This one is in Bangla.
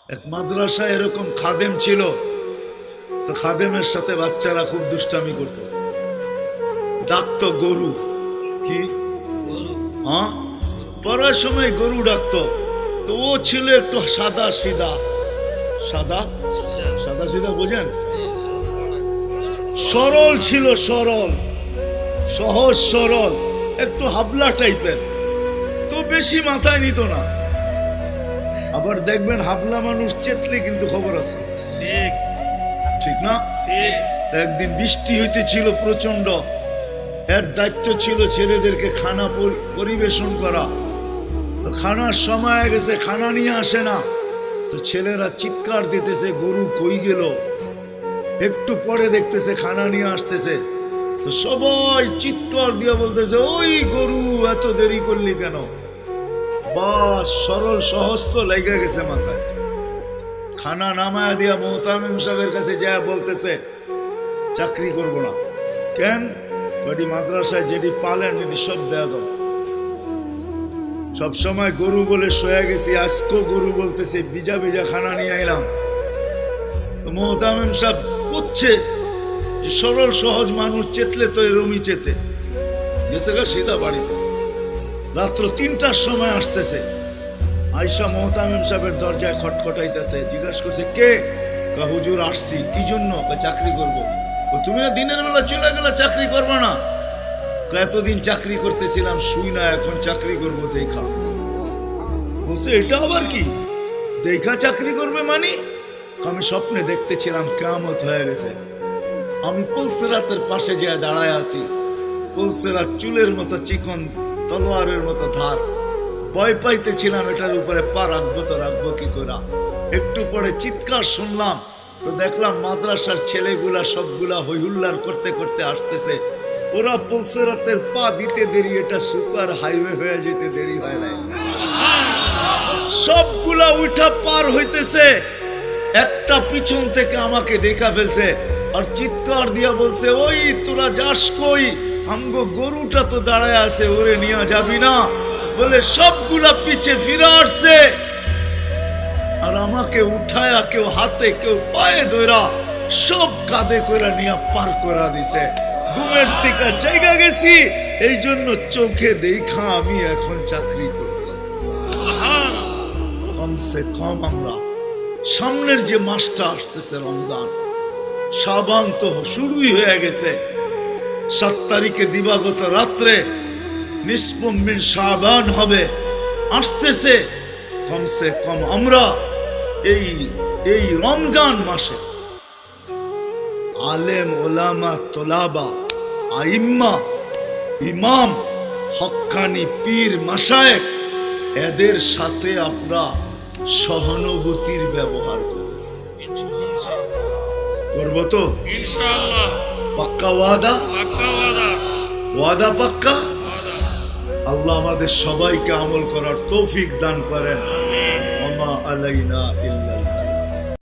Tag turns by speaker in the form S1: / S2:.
S1: এক মাদ্রাসায় এরকম খাদেম ছিল, তো খাদেমের সাথে বাচ্চারা খুব দুষ্টামি করত, ডাকতো গরু। কি হ্যাঁ, পড়ার সময় গরু ডাকতো। তো ও ছিল একটু সাদা সিধা, সাদা সাদা সিধা বোঝেন, সরল ছিল, সরল সহজ সরল, একটু হাবলা টাইপের, তো বেশি মাথায় নিত না। আবার দেখবেন হাবলা মানুষ চেতলে কিন্তু খবর আছে,
S2: ঠিক
S1: ঠিক না?
S2: ঠিক।
S1: একদিন বৃষ্টি হইতেছিল প্রচন্ড, এর দায়িত্ব ছিল ছেলেদেরকে খানা পরিবেশন করা। তো খানার সময় হয়ে গেছে, খানা নিয়ে আসে না, তো ছেলেরা চিৎকার দিতেছে গরু কই গেল। একটু পরে দেখতেছে খানা নিয়ে আসতেছে, তো সবাই চিৎকার দিয়ে বলতেছে ওই গরু এত দেরি করলি কেন? বাস সরল সহজ তো লেগে গেছে মাথায়। খানা নামায়া দিয়া মোহতামিম সাহেবের কাছে যা বলতেছে চাকরি করব না। কেন? বাড়ি মাদ্রাসায় যেটি পালেন এটি সব দেয়া দাও। সবসময় গরু বলে শোয়া গেছি, আজকেও গরু বলতেছে, বিজা বিজা খানা নিয়ে আইলাম। তো মোহতামিম সাহেব বুঝছে যে সরল সহজ মানুষ চেতলে তো এরমই চেতে গেছে গা সিধা বাড়িতে। রাত্র ৩টার সময় আসতেছে, আয়সা মোহতামিম সাহেবের দরজায় খটখটাইতেছে, জিজ্ঞাসা করছে কে? হুজুর আসছি। কি জন্য? চাকরি করব। তুমি না দিনের বেলা চলে গেলে চাকরি করবে না? এতদিন চাকরি করতেছিলাম শুই না, এখন চাকরি করব দেখা। বলছে এটা আবার কি দেখা চাকরি করবে মানে? আমি স্বপ্নে দেখতেছিলাম কিয়ামত হয়ে গেছে, আমি পুলসিরাতের পাশে যে দাঁড়ায় আছি, পুলসিরাত চুলের মতো চিকন, তলোয়ারের মতো ধার, ভয় পাইতেছিলাম এটার উপরে পা রাখবো তো রাখবো কি করে। একটু পরে চিৎকার শুনলাম, তো দেখলাম মাদ্রাসার ছেলেগুলা সবগুলা হইহুল্লার করতে করতে আসতেছে। ওরা পুলসিরাতের পা দিতে দেরি, এটা সুপার হাইওয়ে হয়ে যেতে দেরি হয় নাই। সবগুলা উঠা পার হইতেছে, একটা পিছন থেকে আমাকে দেখা ফেলছে আর চিৎকার দিয়া বলছে ওই তোরা যাস কই? আমগো গরুটা তো দাঁড়ায় আছে, ওরে নিয়ে যাবি না? বলে সবগুলা পিছে ফিরে আসছে আর আমাকে উঠায়া কেউ হাতে কেউ পায়ে ধরা সব কাঁধে করে নিয়ে পার করা দিছে। ঘুমের থেকে জায়গা গেছি, এই জন্য চোখে দেখা আমি এখন চাকরি করব। কমসে কম আমরা সামনের যে মাসটা আসতেছে রমজান, শাবান তো শুরুই হয়ে গেছে। 7 তারিখে দিবাগত রাত্রে নিসফুম মিন শাবান হবে, আসতেছে। কমসে কম আমরা এই রমজান মাসে আলেম ওলামা তোলাবা আইম্মা ইমাম হক্কানি পীর মাশায়েখ এদের সাথে আমরা সহানুভূতির ব্যবহার করব। করব তো
S2: ইনশাআল্লাহ।
S1: পাক্কা ওয়াদা?
S2: পাক্কা ওয়াদা।
S1: ওয়াদা পাক্কা? আল্লাহ আমাদের সবাইকে আমল করার তৌফিক দান করেন। ওমা আলাইনা ইল্লা